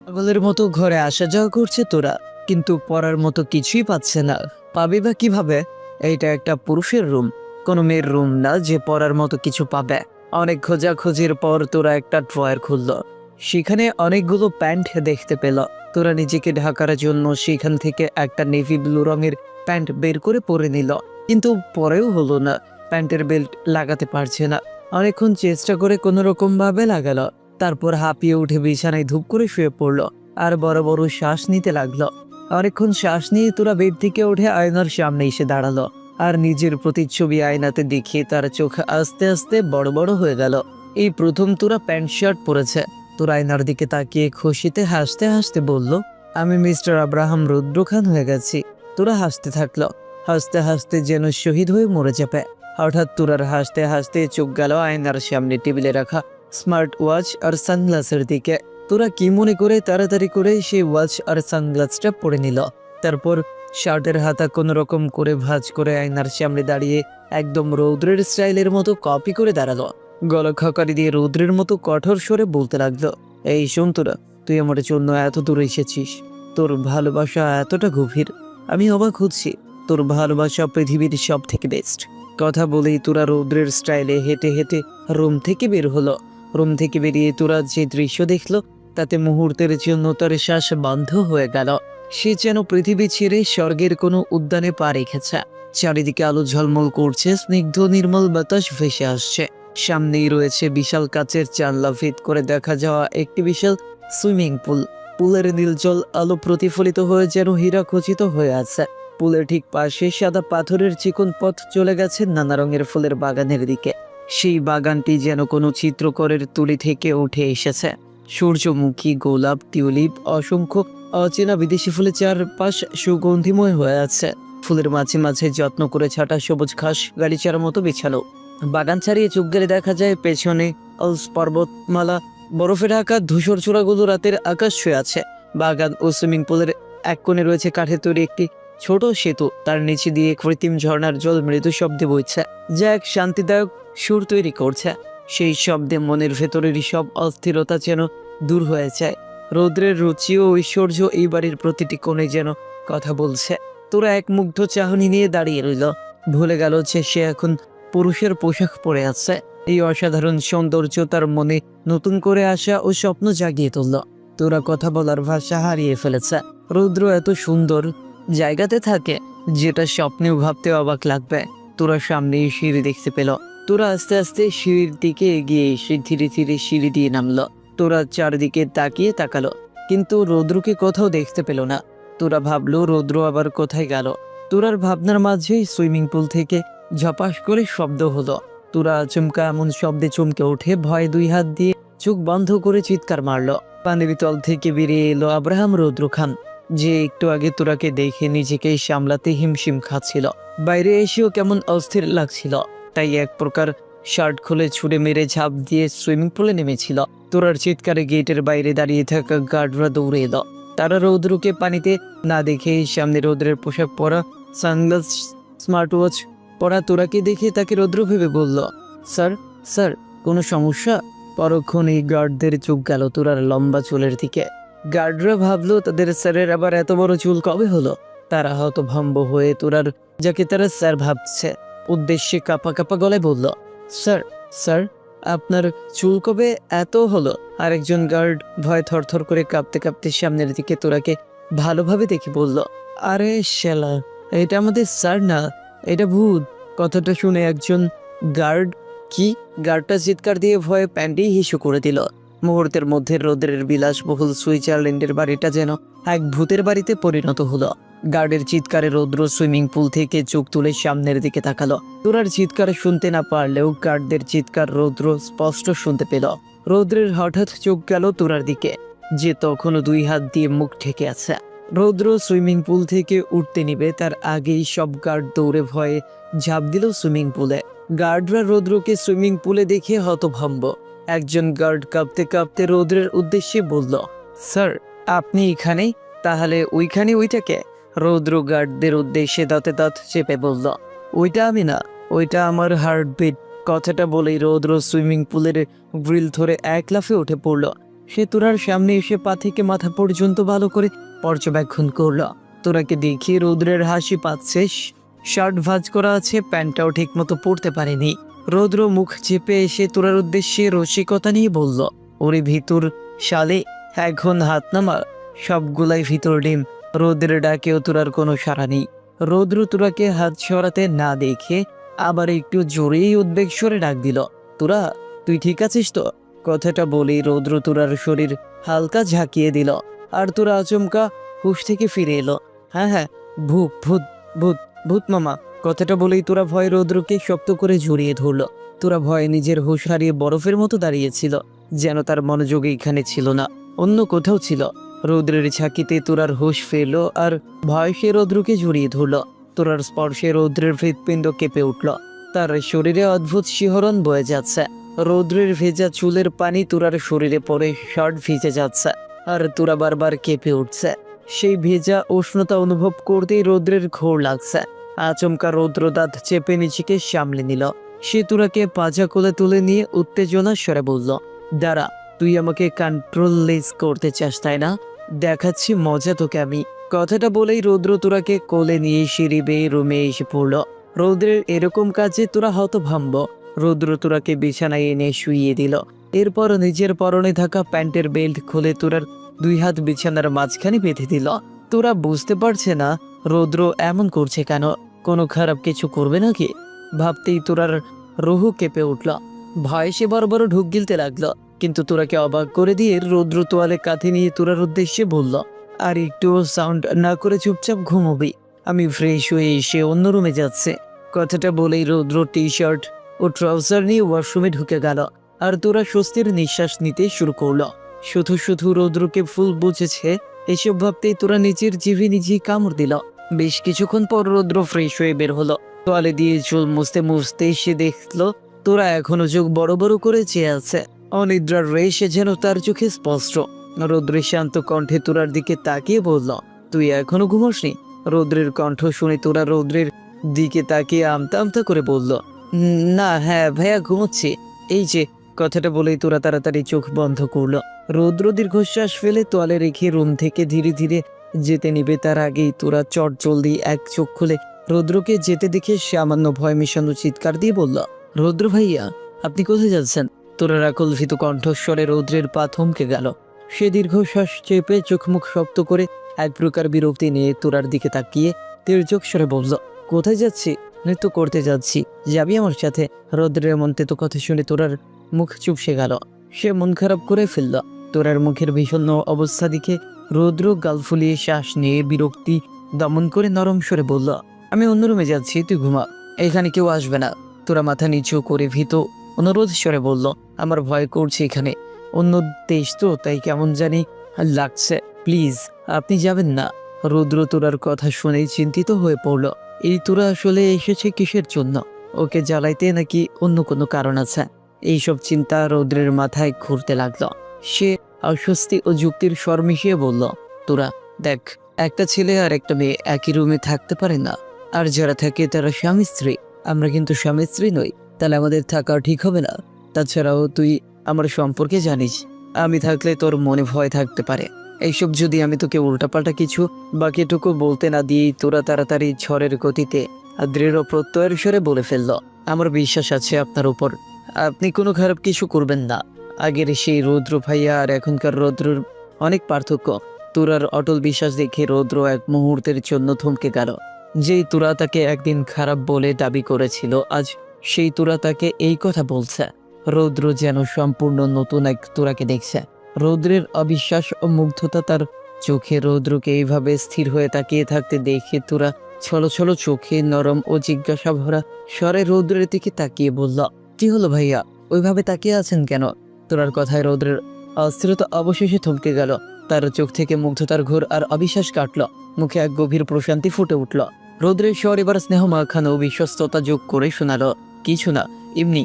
পাগলের মতো ঘরে আসা যাওয়া করছে তোরা, কিন্তু পড়ার মতো কিছুই পাচ্ছে না। পাবি বা কিভাবে? এইটা একটা পুরুষের রুম, কোনো মেয়ের রুম না যে পড়ার মতো কিছু পাবে। অনেক খোঁজাখুঁজির পর তোরা একটা ড্রয়ার খুলল, সেখানে অনেকগুলো প্যান্ট দেখতে পেল। তোরা নিজেকে ঢাকার জন্য সেখান থেকে একটা নেভি ব্লু রঙের প্যান্ট বের করে পরে নিল, কিন্তু পরেও হলো না। প্যান্টের বেল্ট লাগাতে পারছে না। অনেকক্ষণ চেষ্টা করে কোনো রকম ভাবে লাগালো, তারপর হাঁপিয়ে উঠে বিছানায় ধূপ করে শুয়ে পড়লো আর বড় বড় শ্বাস নিতে লাগলো। অনেকক্ষণ শ্বাস নিয়ে তোরা বেড থেকে উঠে আয়নার সামনে এসে দাঁড়ালো আর নিজের প্রতিচ্ছবি আয়নাতে দেখিয়ে তার চোখ আস্তে আস্তে বড় বড় হয়ে গেল। এই প্রথম তোরা প্যান্ট শার্ট পরেছে। তোরা আয়নার দিকে তাকিয়ে খুশিতে হাসতে হাসতে বলল, আমি মিস্টার আব্রাহাম রুদ্র খান হয়ে গেছি। তোরা হাসতে থাকলো, হাসতে হাসতে যেন শহীদ হয়ে মরে যাবে। হঠাৎ তোরার হাসতে হাসতে চোখ গেল আয়নার সামনে টেবিলে রাখা স্মার্ট ওয়াচ আর সানগ্লাসের দিকে। তোরা কি মনে করে তাড়াতাড়ি করে সেই ওয়াচ আর সানগ্লাসটা পরে নিল। তারপর শার্টের হাতা কোনো রকম করে ভাঁজ করে আয়নার সামনে দাঁড়িয়ে একদম রৌদ্রের স্টাইলের মতো কপি করে দাঁড়ালো। গলা খাকারি দিয়ে রৌদ্রের মতো কঠোর স্বরে বলতে লাগলো, এই শোন তোরা, তুই আমার জন্য এত দূরে এসেছিস, তোর ভালোবাসা এতটা গভীর, আমি অবাক হচ্ছি। তোর ভালোবাসা পৃথিবীর সব থেকে বেস্ট। কথা বলেই তোরা রৌদ্রের স্টাইলে হেঁটে হেঁটে রুম থেকে বের হলো। রুম থেকে বেরিয়ে তোরা যে দৃশ্য দেখলো তাতে মুহূর্তের জন্য তার শ্বাস বন্ধ হয়ে গেল। সে যেন পৃথিবী ছেড়ে স্বর্গের কোনো উদ্যানে পা রেখেছে। চারিদিকে আলো ঝলমল করছে, স্নিগ্ধ নির্মল বাতাস ভেসে আসছে। সামনেই রয়েছে বিশাল কাচের জানলা ভেদ করে দেখা যাওয়া একটি বিশাল সুইমিং পুল। পুলের নীল জল আলো প্রতিফলিত হয়ে যেন হীরা খচিত হয়ে আছে। পুলের ঠিক পাশে সাদা পাথরের চিকন পথ চলে গেছে নানা রঙের ফুলের বাগানের দিকে। সেই বাগানটি যেন কোনো চিত্রকরের তুলি থেকে উঠে এসেছে। সূর্যমুখী, গোলাপ, টিউলিপ, অসংখ্য অচেনা বিদেশি ফুলের চারপাশ সুগন্ধিময় হয়ে আছে। ফুলের মাঝে মাঝে যত্ন করে ছাটা সবুজ ঘাস গালিচার মতো বিছানো। বাগান ছাড়িয়ে চোখ গেলে দেখা যায় পেছনে অলস পর্বতমালা, বরফে ঢাকা ধূসর চূড়াগুলো রাতের আকাশ ছুঁয়ে আছে। বাগান ও সুইমিং পুলের এক কোণে রয়েছে কাঠের তৈরি একটি ছোট সেতু, তার নিচে দিয়ে কৃত্রিম ঝর্ণার জল মৃদু শব্দে বইছে, যা এক শান্তিদায়ক সুর তৈরি করছে। সেই শব্দে মনের ভেতরেরই সব অস্থিরতা যেন দূর হয়ে যায়। রৌদ্রের রুচি ও ঐশ্বর্য এই বাড়ির প্রতিটি কোণে যেন কথা বলছে। তোরা এক মুগ্ধ চাহনি নিয়ে দাঁড়িয়ে রইল, ভুলে গেল যে সে এখন পুরুষের পোশাক পরে আছে। এই অসাধারণ সৌন্দর্য তার মনে নতুন করে আসা ও স্বপ্ন জাগিয়ে তুলল। তোরা কথা বলার ভাষা হারিয়ে ফেলেছে। রৌদ্র এত সুন্দর জায়গাতে থাকে যেটা স্বপ্নেও ভাবতে অবাক লাগবে। তোরা সামনে সিঁড়ি দেখতে পেল। তোরা আস্তে আস্তে সিঁড়ির দিকে এগিয়ে এসে ধীরে ধীরে সিঁড়ি দিয়ে নামলো। তোরা চারদিকে তাকিয়ে তাকালো, কিন্তু রৌদ্রকে কোথাও দেখতে পেল না। তোরা ভাবলো রৌদ্র আবার কোথায় গেল। তোরার ভাবনার মাঝেই সুইমিং পুল থেকে ঝপাস করে শব্দ হলো। তোরা আচমকা এমন শব্দে চমকে উঠে ভয়ে দুই হাত দিয়ে চোখ বন্ধ করে চিৎকার মারলো। পানির তল থেকে বেরিয়ে এলো আব্রাহাম রৌদ্র খান, যে একটু আগে তোরাকে দেখে নিজেকে সামলাতে হিমশিম খাচ্ছিল। বাইরে এসেও কেমন অস্থির লাগছিল, তাই এক প্রকার শার্ট খুলে ছুঁড়ে মেরে ঝাঁপ দিয়ে সুইমিং পুলে নেমেছিল। তোরার চিৎকারে গেটের বাইরে দাঁড়িয়ে থাকা গার্ডরা দৌড়ে এলো। তারা রৌদ্রকে পানিতে না দেখে সামনে রৌদ্রের পোশাক পরা, সানগ্লাস, স্মার্ট ওয়াচ পরা তোরাকে দেখে তাকে রৌদ্র ভেবে বলল, স্যার, স্যার, কোনো সমস্যা? পরক্ষণেই গার্ডদের চোখ গেল তোরার লম্বা চুলের দিকে। গার্ডরা ভাবলো তাদের স্যারের আবার এত বড় চুল কবে হলো। তারা হতভম্ব হয়ে তোরার, যাকে তারা স্যার ভাবছে, উদ্দেশ্যে কাঁপা কাঁপা গলায় বলল, স্যার, স্যার, আপনার চুল কবে এত হলো? আরেকজন গার্ড ভয় থরথর করে কাঁপতে কাঁপতে সামনের দিকে তোরাকে ভালোভাবে দেখে বলল, আরে শালা, এটা আমাদের স্যার না, এটা ভূত। কথাটা শুনে একজন গার্ড, কি? গার্ডটা চিৎকার দিয়ে ভয়ে প্যান্টেই হিসু করে দিল। মুহূর্তের মধ্যে রৌদ্রের বিলাসবহুল সুইজারল্যান্ডের বাড়িটা যেন এক ভূতের বাড়িতে পরিণত হলো। গার্ডের চিৎকারে রৌদ্র সুইমিং পুল থেকে চোখ তুলে সামনের দিকে তাকালো। তোরার চিৎকার শুনতে না পারলেও গার্ডদের চিৎকার রৌদ্র স্পষ্ট শুনতে পেল। রৌদ্রের হঠাৎ চোখ গেল তোরার দিকে, যে তখনও দুই হাত দিয়ে মুখ ঢেকে আছে। রৌদ্র সুইমিং পুল থেকে উঠতে নিবে তার আগেই সব গার্ড দৌড়ে ভয়ে ঝাঁপ দিল সুইমিং পুলে। গার্ডরা রৌদ্রকে সুইমিং পুলে দেখে হতভম্ব। একজন গার্ড কাঁপতে কাঁপতে রৌদ্রের উদ্দেশ্যে বলল, স্যার, আপনি এখানেই? তাহলে ওইখানে ওইটাকে? রৌদ্র গার্ডদের উদ্দেশ্যে দাঁতে দাঁত চেপে বলল, ওইটা আমি না, ওইটা আমার হার্টবিট। কথাটা বলেই রৌদ্র সুইমিং পুলের গ্রিল ধরে এক লাফে উঠে পড়ল। সে তোরার সামনে এসে পা থেকে মাথা পর্যন্ত ভালো করে পর্যবেক্ষণ করলো। তোরাকে দেখে রৌদ্রের হাসি পাচ্ছে। শার্ট ভাঁজ করা আছে, প্যান্টটাও ঠিক মতো পরতে পারেনি। রৌদ্র মুখ চেপে এসে তোরার উদ্দেশ্যে রসিকতা নিয়ে বলল, ওরে ভিতর শালে, এখন হাত নামা। সবগুলাই ভিতর ডিম। রৌদ্রের ডাকেও তোরার কোনো সাড়া নেই। রৌদ্র তোরাকে হাত সরাতে না দেখে আবার একটু জোরেই উদ্বেগ স্বরে ডাক দিল, তোরা তুই ঠিক আছিস তো? কথাটা বলেই রৌদ্র তোরার শরীর হালকা ঝাঁকিয়ে দিল, আর তোরা আচমকা হুশ থেকে ফিরে এলো। হ্যাঁ হ্যাঁ, ভূত ভূত ভূত ভূত মামা। কথাটা বলেই তোরা ভয় রৌদ্রকে শক্ত করে জড়িয়ে ধরল। তোরা ভয়ে নিজের হুঁশ হারিয়ে বরফের মতো দাঁড়িয়েছিল, যেন তার মনোযোগ এখানে ছিল না, অন্য কোথাও ছিল। রৌদ্রের ঝাঁকিতে তোরার হুঁশ ফেরল, আর ভয় সে রৌদ্রকে জড়িয়ে ধরল। তোরার স্পর্শে রৌদ্রের হৃৎপিণ্ড কেঁপে উঠল, তার শরীরে অদ্ভুত শিহরণ বয়ে যাচ্ছে। রৌদ্রের ভেজা চুলের পানি তোরার শরীরে পড়ে শার্ট ভিজে যাচ্ছে, আর তোরা বারবার কেঁপে উঠছে। সেই ভেজা উষ্ণতা অনুভব করতেই রৌদ্রের ঘোর লাগছে। আচমকা রৌদ্র দাঁত চেপে নিজেকে সামলে নিল। সে তোরাকে পাজা কোলে তুলে নিয়ে উত্তেজনার স্বরে বলল, দাঁড়া, তুই আমাকে কন্ট্রোললেস করতে চাস তাই না? দেখাচ্ছি মজা তোকে আমি। কথাটা বলেই রৌদ্র তোরাকে কোলে নিয়ে সিঁড়ি বেয়ে রুমে এসে পড়ল। রৌদ্রের এরকম কাজে তোরা হতভম্ব। রৌদ্র তোরাকে বিছানায় এনে শুইয়ে দিল। এরপর নিজের পরনে থাকা প্যান্টের বেল্ট খুলে তোরার দুই হাত বিছানার মাঝখানে বেঁধে দিল। তোরা বুঝতে পারছে না রৌদ্র এমন করছে কেন, কোনো খারাপ কিছু করবে নাকি ভাবতেই তোরার রুহু কেঁপে উঠল। ভয় সে বড় বড় ঢুক গিলতে লাগলো। কিন্তু তোরাকে অবাক করে দিয়ে রৌদ্র তোয়ালে কাঁধে নিয়ে তোরার উদ্দেশ্যে বলল, আর একটু সাউন্ড না করে চুপচাপ ঘুমোবি, আমি ফ্রেশ হয়ে এসে অন্য রুমে যাচ্ছে। কথাটা বলেই রৌদ্র টি শার্ট ও ট্রাউজার নিয়ে ওয়াশরুমে ঢুকে গেল, আর তোরা স্বস্তির নিঃশ্বাস নিতে শুরু করলো। শুধু শুধু রৌদ্রকে ফুল বুঝেছে এসব ভাবতেই তোরা নিজের জিভে নিজেই কামড় দিল। বেশ কিছুক্ষণ পর রৌদ্র ফ্রেশ হয়ে বের হলো। তোয়ালে দিয়ে চুল মুছতে মুছতে সে দেখলো তোরা এখনো চোখ বড় বড় করে চেয়ে আছে। অনিদ্রার রেশে যেন তার চোখে স্পষ্ট। রৌদ্রের শান্ত কণ্ঠে তোরার দিকে তাকিয়ে বলল, তুই এখনো ঘুমোসনি? রৌদ্রের কণ্ঠ শুনে তোরা রৌদ্রের দিকে তাকিয়ে আমতা আমতা করে বলল, না হ্যাঁ ভাইয়া ঘুমোচ্ছি, এই যে। কথাটা বলেই তোরা তাড়াতাড়ি চোখ বন্ধ করলো। রৌদ্র দীর্ঘশ্বাস ফেলে তোয়ালে রেখে রুম থেকে ধীরে ধীরে যেতে নিবে তার আগেই তোরা চট জলদি এক চোখ খুলে রৌদ্রকে যেতে দেখে সামান্য ভয় মিশানো চিৎকার দিয়ে বলল, রৌদ্র ভাইয়া আপনি কোথায় যাচ্ছেন? তোরা রাকলভিত কণ্ঠস্বরে রৌদ্রের পা থমকে গেল। সে দীর্ঘশ্বাস চেপে চোখ মুখ শক্ত করে এক প্রকার বিরক্তি নিয়ে তোরার দিকে তাকিয়ে তির্যক স্বরে বলল, কোথায় যাচ্ছি? নৃত্য করতে যাচ্ছি, যাবি আমার সাথে? রৌদ্রের মন তেতো কথা শুনে তোরার মুখ চুপসে গেল। সে মন খারাপ করে ফেলল। তোরার মুখের বিষণ্ণ অবস্থা দেখে রৌদ্র গাল ফুলিয়ে শ্বাস নিয়ে বিরক্তি দমন করে নরম স্বরে বলল, আমি অন্য রুমে যাচ্ছি, তুই ঘুমা, এখানে কেউ আসবে না। তোরা মাথা নিচু করে ভীত অনুরোধ স্বরে বলল, আমার ভয় করছে এখানে, অন্য দেশ তো, তাই কেমন জানি লাগছে, প্লিজ আপনি যাবেন না। রৌদ্র তোরার কথা শুনেই চিন্তিত হয়ে পড়ল। এই তোরা আসলে এসেছে কিসের জন্য? ওকে জ্বালাইতে নাকি অন্য কোনো কারণ আছে? এইসব চিন্তা রৌদ্রের মাথায় ঘুরতে লাগলো। সে অস্বস্তি ও যুক্তির স্বর মিশিয়ে বলল, তোরা দেখ, একটা ছেলে আর একটা মেয়ে একই রুমে থাকতে পারে না, আর যারা থাকে তারা স্বামী স্ত্রী। আমরা কিন্তু স্বামী স্ত্রী নই, তাহলে আমাদের থাকা ঠিক হবে না। তাছাড়াও তুই আমার সম্পর্কে জানিস, আমি থাকলে তোর মনে ভয় থাকতে পারে। এইসব যদি আমি তোকে উল্টাপাল্টা কিছু বাকিটুকু বলতে না দিয়েই তোরা তাড়াতাড়ি ঝড়ের গতিতে আর দৃঢ় প্রত্যয়ের স্বরে বলে ফেলল, আমার বিশ্বাস আছে আপনার উপর, আপনি কোনো খারাপ কিছু করবেন না। আগের সেই রৌদ্র ভাইয়া আর এখনকার রৌদ্রর অনেক পার্থক্য। তোরার অটল বিশ্বাস দেখে রৌদ্র এক মুহূর্তের জন্য থমকে গেল। যেই তোরা তাকে একদিন খারাপ বলে দাবি করেছিল, আজ সেই তোরা তাকে এই কথা বলছে। রৌদ্র যেন সম্পূর্ণ নতুন এক তোরাকে দেখছে। রৌদ্রের অবিশ্বাস ও মুগ্ধতা তার চোখে। রৌদ্রকে এইভাবে স্থির হয়ে তাকিয়ে থাকতে দেখে তোরা ছলো ছলো চোখে নরম ও জিজ্ঞাসা ভরা স্বরে রৌদ্রের দিকে তাকিয়ে বলল, কি হলো ভাইয়া, ওইভাবে তাকিয়ে আছেন কেন? তোরার কথায় রৌদ্রের অস্থিরতা অবশেষে থমকে গেল। তার চোখ থেকে মুগ্ধতার ঘোর আর অবিশ্বাস কাটল। মুখে এক গভীর প্রশান্তি ফুটে উঠল। রৌদ্রের স্বর এবার স্নেহ মাখানো বিশ্বস্ততা যোগ করে শোনালো, কিছু না, এমনি।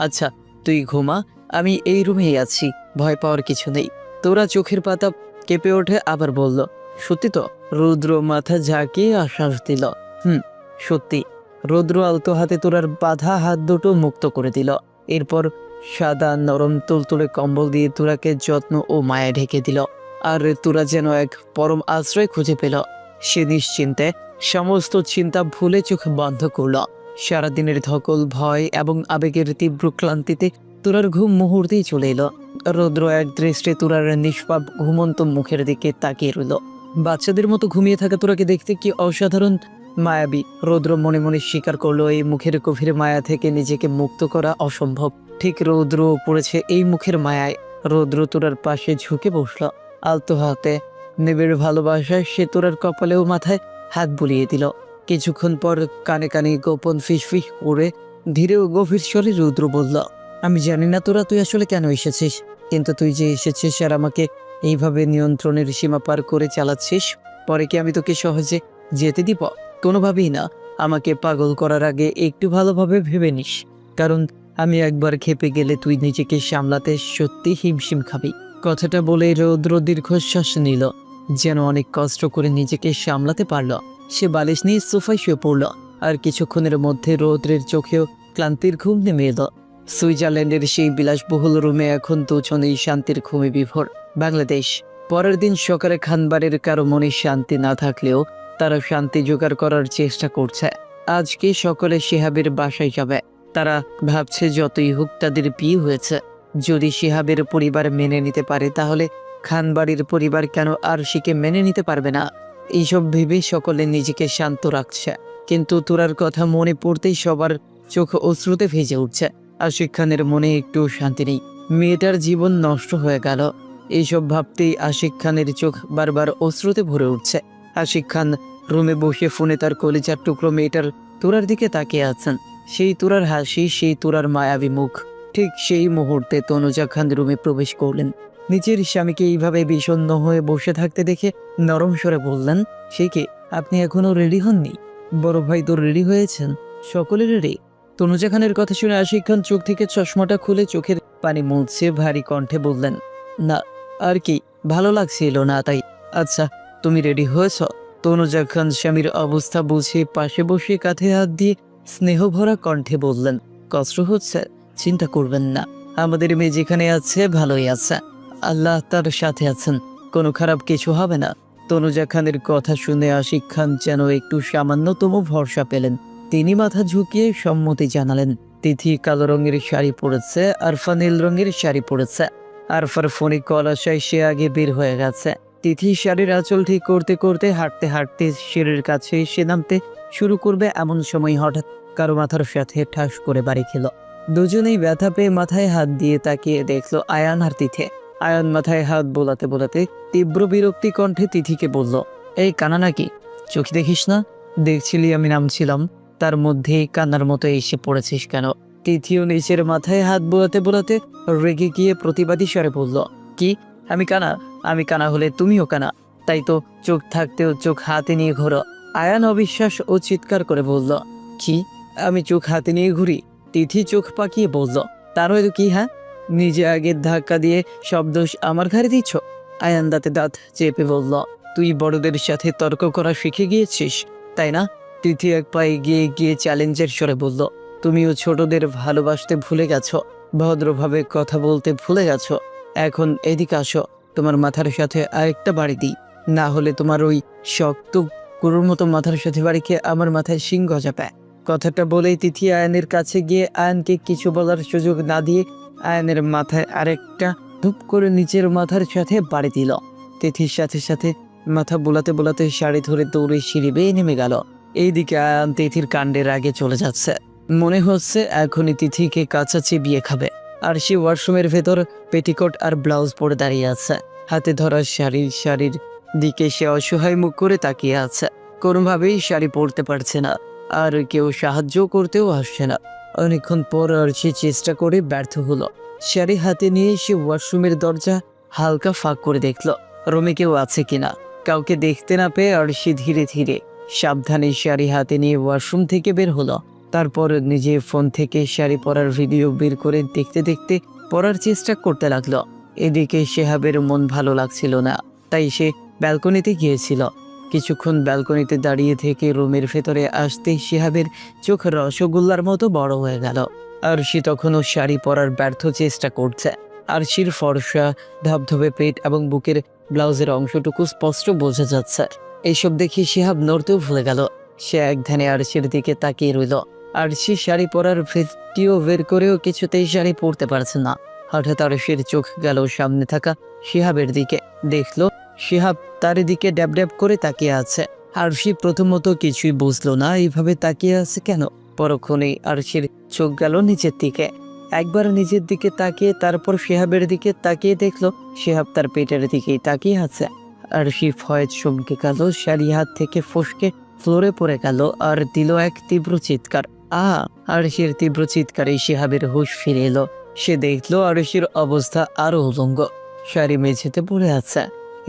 আচ্ছা তুই ঘুমা, আমি এই রুমেই আছি, ভয় পাওয়ার কিছু নেই। তোরা চোখের পাতা কেঁপে ওঠে আবার বলল, সত্যি তো? রৌদ্র মাথা ঝাঁকিয়ে আশ্বাস দিল, সত্যি। রৌদ্র আলতো হাতে তোরার বাঁধা হাত দুটো মুক্ত করে দিল। এরপর সাদা নরম তুলতুলে কম্বল দিয়ে তুরাকে যত্ন ও মায়া ঢেকে দিল। আর তুরা যেন এক পরম আশ্রয় খুঁজে পেল। সে নিশ্চিন্তে সমস্ত চিন্তা ভুলে চোখ বন্ধ করল। সারাদিনের ধকল, ভয় এবং আবেগের তীব্র ক্লান্তিতে তুরার ঘুম মুহূর্তেই চলে এলো। রৌদ্র এক দৃষ্টে তুরার নিষ্পাপ ঘুমন্ত মুখের দিকে তাকিয়ে রইল। বাচ্চাদের মতো ঘুমিয়ে থাকা তুরাকে দেখতে কি অসাধারণ মায়াবী। রৌদ্র মনে মনে স্বীকার করলো এই মুখের গভীর মায়া থেকে নিজেকে মুক্ত করা অসম্ভব। ঠিক রৌদ্র পড়েছে এই মুখের মায়ায়। রৌদ্র তুরার পাশে ঝুঁকে বসল। আলতো হাতে নিবিড় ভালোবাসায় সে তুরার কপালে ও মাথায় হাত বুলিয়ে দিল। কিছুক্ষণ পর কানে কানে গোপন ফিসফিস করে ধীরে ও গভীর স্বরে রৌদ্র বলল, আমি জানি না তোরা তুই আসলে কেন এসেছিস, কিন্তু তুই যে এসেছিস আর আমাকে এইভাবে নিয়ন্ত্রণের সীমা পার করে চালাচ্ছিস, পরে কি আমি তোকে সহজে যেতে দিব? কোনোভাবেই না। আমাকে পাগল করার আগে একটু ভালোভাবে ভেবে নিস, কারণ আমি একবার খেপে গেলে তুই নিজেকে সামলাতে সত্যি হিমশিম খাবি। কথাটা বলে রৌদ্র দীর্ঘশ্বাস নিল, যেন অনেক কষ্ট করে নিজেকে সামলাতে পারল। সে বালিশ নিয়ে সোফায় শুয়ে পড়ল। আর কিছুক্ষণের মধ্যে রৌদ্রের চোখেও ক্লান্তির ঘুম নেমে এলো। সুইজারল্যান্ডের সেই বিলাসবহুল রুমে এখন দুজনেই শান্তির ঘুমে বিভোর। বাংলাদেশ। পরের দিন সকালে খানবাড়ির কারো মনে শান্তি না থাকলেও তারা শান্তি জোগাড় করার চেষ্টা করছে। আজকে সকলে শিহাবের বাসায় যাবে। তারা ভাবছে যতই হোক তাদের বিয়ে হয়েছে, যদি শিহাবের পরিবার মেনে নিতে পারে তাহলে খানবাড়ির পরিবার কেন আরশিকে মেনে নিতে পারবে না? এইসব ভেবে সকলে নিজেকে শান্ত রাখছে। কিন্তু তুরার কথা মনে পড়তেই সবার চোখ অশ্রুতে ভেজে উঠছে। আশিক খানের মনে একটু শান্তি নেই। মেয়েটার জীবন নষ্ট হয়ে গেল। এইসব ভাবতেই আশিক খানের চোখ বারবার অশ্রুতে ভরে উঠছে। আশিক খান রুমে বসে ফোনে তার কলিজার টুকরো মেয়েটার তুরার দিকে তাকিয়ে আছেন। সেই তুরার হাসি, সেই তুরার মায়াবী মুখ। ঠিক সেই মুহূর্তে তনুজা খান রুমে প্রবেশ করলেন। নিজের স্বামীকে এইভাবে বিষণ্ণ হয়ে বসে থাকতে দেখে নরম স্বরে বললেন, সে কি, আপনি এখনো রেডি হননি? বড় ভাই তো রেডি হয়েছেন, সকলে রেডি। তনুজা খানের কথা শুনে আশিক খান চোখ থেকে চশমাটা খুলে চোখের পানি মুছছে ভারী কণ্ঠে বললেন, না আর কি, ভালো লাগছিল না তাই। আচ্ছা, তুমি রেডি হয়েছ? তনুজা খান স্বামীর অবস্থা বুঝে পাশে বসে কাঁধে হাত দিয়ে স্নেহভরা কণ্ঠে বললেন, কষ্ট হচ্ছে? চিন্তা করবেন না, আমাদের মেয়ে যেখানে আছে ভালোই আছে, আল্লাহ তার সাথে আছেন, কোনো খারাপ কিছু হবে না। তনুজা খানের কথা শুনে আশিক খান যেন একটু সামান্যতম ভরসা পেলেন। তিনি মাথা ঝুঁকিয়ে সম্মতি জানালেন। তিথি কালো রঙের শাড়ি পরেছে, আরফা নীল রঙের শাড়ি পরেছে। আরফার ফোনে কল আসায় সে আগে বের হয়ে গেছে। তিথি শাড়ির আঁচল ঠিক করতে করতে হাঁটতে হাঁটতে সিঁড়ির কাছে এসে নামতে শুরু করবে, এমন সময় হঠাৎ কারো মাথার সাথে ঠাস করে বাড়ি খেল। দুজনেই ব্যথা পেয়ে মাথায় হাত দিয়ে তাকিয়ে দেখলো আয়ান আর তিথি। আয়ান মাথায় হাত বোলাতে বোলাতে তীব্র বিরক্তি কণ্ঠে তিথিকে বলল, এই কানা নাকি? চোখ দেখিস না? দেখছিলি আমি নামছিলাম, তার মধ্যেই কান্নার মতো এসে পড়েছিস কেন? তিথিও নিচের মাথায় হাত বোলাতে বোলাতে রেগে গিয়ে প্রতিবাদী স্বরে বলল, কি, আমি কানা? আমি কানা হলে তুমিও কানা, তাই তো চোখ থাকতেও চোখ হাতে নিয়ে ঘোরো। আয়ান অবিশ্বাস ও চিৎকার করে বলল, কি, আমি চোখ হাতে নিয়ে ঘুরি? তিথি চোখ পাকিয়ে বলল, তার হয়তো কি, হ্যাঁ, নিজে আগে ধাক্কা দিয়ে সব দোষ আমার ঘাড়ে দিচ্ছ? আয়ান দাঁতে দাঁত চেপে বলল, তুই বড়দের সাথে তর্ক করা শিখে গিয়েছিস, তাই না? তিথি এক পা এগিয়ে গিয়ে চ্যালেঞ্জের স্বরে বলল, তুমিও ছোটদের ভালোবাসতে ভুলে গেছো, ভদ্রভাবে কথা বলতে ভুলে গেছো। এখন এদিকে আসো, তোমার মাথার সাথে আরেকটা বাড়ি দিই, না হলে তোমার ওই শক্ত গরুর মতো মাথার সাথে বাড়ি খেয়ে আমার মাথায় শিং গজাবে। কথাটা বলেই তিথি আয়ানের কাছে গিয়ে আয়ানকে কিছু বলার সুযোগ না দিয়ে আয়ানের মাথায় আরেকটা ধূপ করে নিচের মাথার সাথে বাড়ি দিল। তিথির সাথে সাথে মাথা বোলাতে বোলাতে শাড়ি ধরে দৌড়ে সিঁড়ি বেয়ে নেমে গেল। এইদিকে আয়ান তিথির কাণ্ডের আগে চলে যাচ্ছে। মনে হচ্ছে এখনই তিথিকে কাছাচি বিয়ে খাবে। আর সে ওয়াশরুমের ভেতর পেটিকোট আর ব্লাউজ পরে দাঁড়িয়ে আছে, হাতে ধরা শাড়ির দিকে সে অসহায় মুখ করে তাকিয়ে আছে। কোনোভাবেই শাড়ি পরতে পারছে না, আর কেউ সাহায্য করতেও আসছে না। অনেকক্ষণ পর আর সে চেষ্টা করে ব্যর্থ হলো। শাড়ি হাতে নিয়ে সে ওয়াশরুমের দরজা হালকা ফাঁক করে দেখলো রুমে কেউ আছে কিনা। কাউকে দেখতে না পেয়ে আর সে ধীরে ধীরে সাবধানে শাড়ি হাতে নিয়ে ওয়াশরুম থেকে বের হলো। তারপর নিজে ফোন থেকে শাড়ি পরার ভিডিও বের করে দেখতে দেখতে পরার চেষ্টা করতে লাগলো। এদিকে শেহাবের মন ভালো লাগছিল না, তাই সে ব্যালকনিতে গিয়েছিল। কিছুক্ষণ ব্যালকনিতে দাঁড়িয়ে থেকে রুমের ভেতরে আসতেই শেহাবের চোখ রসগোল্লার মতো বড় হয়ে গেল। আরশি তখনও শাড়ি পরার ব্যর্থ চেষ্টা করছে। আরশির ফর্সা ধবধবে পেট এবং বুকের ব্লাউজের অংশটুকু স্পষ্ট বোঝা যাচ্ছে। এইসব দেখে শিহাব নড়তেও ভুলে গেল। সে এক ধ্যানে আরশির দিকে তাকিয়ে রইল। আরশি শাড়ি পরার ভিডিও বের করেও কিছুতেই শাড়ি পরতে পারছে না। হঠাৎ আরশির চোখ গেল সামনে থাকা শিহাবের দিকে। দেখলো শিহাব তার দিকে ড্যাব ড্যাব করে তাকিয়ে আছে। আরশি প্রথমত কিছুই বুঝলো না এইভাবে তাকিয়ে আছে কেন। পরক্ষণেই আরশির চোখ গেল নিচের দিকে। একবার নিজের দিকে তাকিয়ে তারপর শিহাবের দিকে তাকিয়ে দেখলো শিহাব তার পেটের দিকেই তাকিয়ে আছে। আরশি ভয়ে চমকে গেল, শাড়ি হাত থেকে ফসকে ফ্লোরে পড়ে গেল আর দিল এক তীব্র চিৎকার। আরশির তীব্র চিৎকারে শিহাবের হুঁশ ফিরে এলো। সে দেখলো আরশির অবস্থা আরো উলঙ্গ, শাড়ি মেঝেতে পড়ে আছে।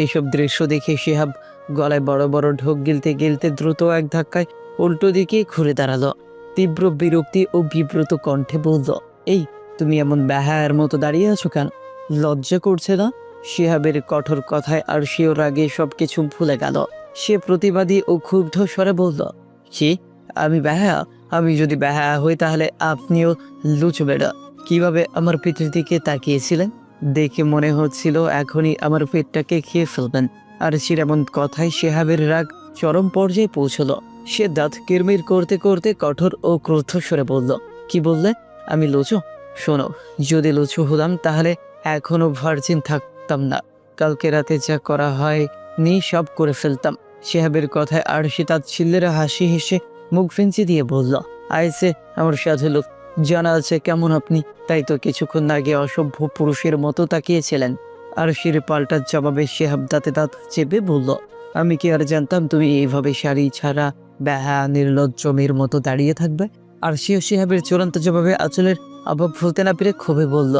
এসব দৃশ্য দেখে শিহাব গলায় বড় বড় ঢোক গিলতে গিলতে দ্রুত এক ধাক্কায় উল্টো দিকে ঘুরে দাঁড়ালো। তীব্র বিরক্তি ও বিব্রত কণ্ঠে বলল, এই তুমি এমন বেহায়ার মতো দাঁড়িয়ে আছো কেন? লজ্জা করছে না? শিহাবের কঠোর কথায় আরশিও রাগে সবকিছু ভুলে গেল। সে প্রতিবাদী ও ক্ষুব্ধ স্বরে বলল, কি আমি বেহায়া? আমি যদি বেহায়া হই তাহলে আপনিও লুচু বেড়া। কিভাবে আমার পেটের দিকে তাকিয়েছিলেন? দেখে মনে হচ্ছিল এখনই আমার পেটটাকে খেয়ে ফেলবেন। আরশির এমন কথায় শিহাবের রাগ চরম পর্যায়ে পৌঁছলো। সে দাঁত কিরমির করতে করতে কঠোর ও ক্রুদ্ধ স্বরে বলল, কি বললে? আমি লুচু? শোনো, যদি লুচু হলাম তাহলে এখনো ভার্জিন থাকতাম না। কালকে রাতে যা করা হয় নি সব করে ফেলতাম। শিহাবের কথায় আরশি তাচ্ছিল্যের হাসি হেসে মুখ ফিঞ্চি দিয়ে বলল, আইসে আমার সাথে লোক, জানা আছে কেমন আপনি, তাই তো কিছুক্ষণ আগে অসভ্য পুরুষের মতো তাকিয়েছিলেন। আরশির পাল্টা জবাবে শিহাব দাঁতে দাঁত চেপে বলল, আমি কি আর জানতাম তুমি এইভাবে শাড়ি ছাড়া বেহা নির্লজ্জ মেয়ের মতো দাঁড়িয়ে থাকবে? আরশিও শিহাবের চূড়ান্ত জবাবে আঁচলের অভাব ভুলতে না পেরে ক্ষোভে বলল,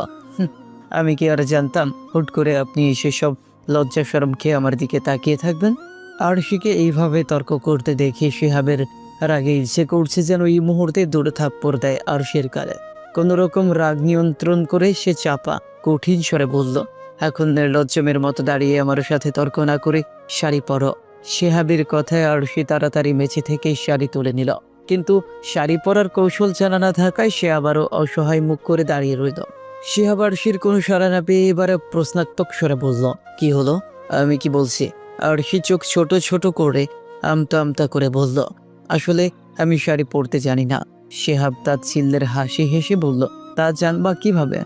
আমি কি আর জানতাম হুট করে আপনি সেসব লজ্জা শরম খেয়ে আমার দিকে তাকিয়ে থাকবেন? আরশিকে এইভাবে তর্ক করতে দেখে শিহাবের রাগে ইচ্ছে করছে যেন এই মুহূর্তে দূরে থাপ্পড় দেয় আরশির গালে। কোনো রকম রাগ নিয়ন্ত্রণ করে সে চাপা কঠিন স্বরে বলল, এখন নির্লজ্জমের মতো দাঁড়িয়ে আমার সাথে তর্ক না করে শাড়ি পরো। শিহাবের কথায় আরশি তাড়াতাড়ি মেঝে থেকে শাড়ি তুলে নিল, কিন্তু শাড়ি পরার কৌশল জানা না থাকায় সে আবারও অসহায় মুখ করে দাঁড়িয়ে রইল। শিহাব আরশির কোনো সাড়া না পেয়ে এবারে প্রশ্নাত্মক স্বরে বলল, কি হলো? আমি কি বলছি? আরশি চোখ ছোট ছোট করে আমতা আমতা করে বলল, আসলে আমি শাড়ি পরতে জানি না। শিহাব তাচ্ছিল্যের হাসি হেসে বলল, তা জানবা কিভাবে?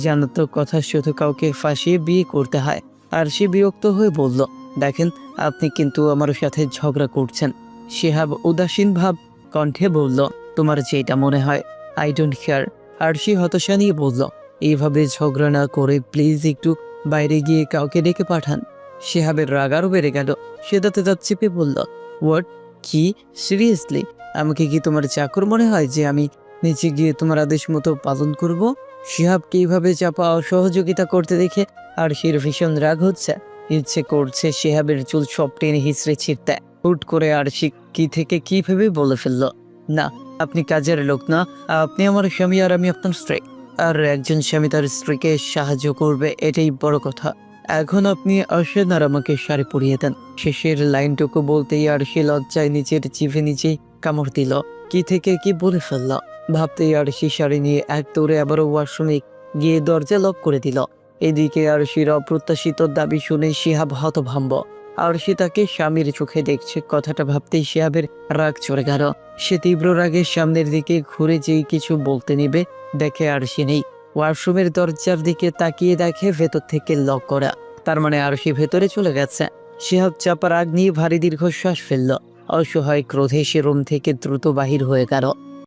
জানাতো কথা শুধু কাউকে ফাঁসিয়ে বিয়ে করতে হয়। আরশি বিরক্ত হয়ে বলল, দেখেন আপনি কিন্তু আমার সাথে ঝগড়া করছেন। শিহাব উদাসীন ভাব কণ্ঠে বলল, তোমার যেটা মনে হয়, আই ডোন্ট কেয়ার। আরশি হতাশা নিয়ে বলল, এইভাবে ঝগড়া না করে প্লিজ একটু বাইরে গিয়ে কাউকে ডেকে পাঠান। শিহাবের রাগ আরও বেড়ে গেল। সে দাঁতে দাঁত চেপে বলল, হোয়াট? কি? সিরিয়াসলি? আমাকে কি তোমার চাকর মনে হয় যে আমি নিচে গিয়ে তোমার আদেশ মতো পালন করব? শিহাবকে এইভাবে চাপা অসহযোগিতা করতে দেখে আরশির ভীষণ রাগ হচ্ছে। ইচ্ছে করছে শিহাবের চুল সব টেনে হিঁচড়ে ছিঁড়তে। হুট করে আরশি কি থেকে কি ভেবে বলে ফেলল, না আপনি কাজের লোক না, আপনি আমার স্বামী আর আমি আপনার স্ত্রী। আর একজন স্বামী তার স্ত্রীকে সাহায্য করবে এটাই বড় কথা। এখন আপনি আসেন আর আমাকে শাড়ি পরিয়ে দেন। শেষের লাইনটুকু বলতেই আরশি লজ্জায় নিচের জিভে নিচেই কামড় দিল। কি থেকে কি বলে ফেলল ভাবতেই আরশি শাড়ি নিয়ে এক দৌড়ে আবারও ওয়াশরুমে গিয়ে দরজা লক করে দিল। এদিকে আরশির অপ্রত্যাশিত দাবি শুনে শিহাব হতভম্ব। আরশি তাকে স্বামীর চোখে দেখছে কথাটা ভাবতেই শিহাবের রাগ চড়ে গেল। সে তীব্র রাগের সামনের দিকে ঘুরে যেই কিছু বলতে নিবে দেখে আরশি নেই। ওয়াশরুমের দরজার দিকে তাকিয়ে দেখে ভেতর থেকে লক করা, তার মানে আরশি ভেতরে চলে গেছে। শিহাব চাপা রাগ নিয়ে ভারী দীর্ঘশ্বাস ফেলল। অসহায় ক্রোধে সে রুম থেকে দ্রুত বাহির হয়ে গেল।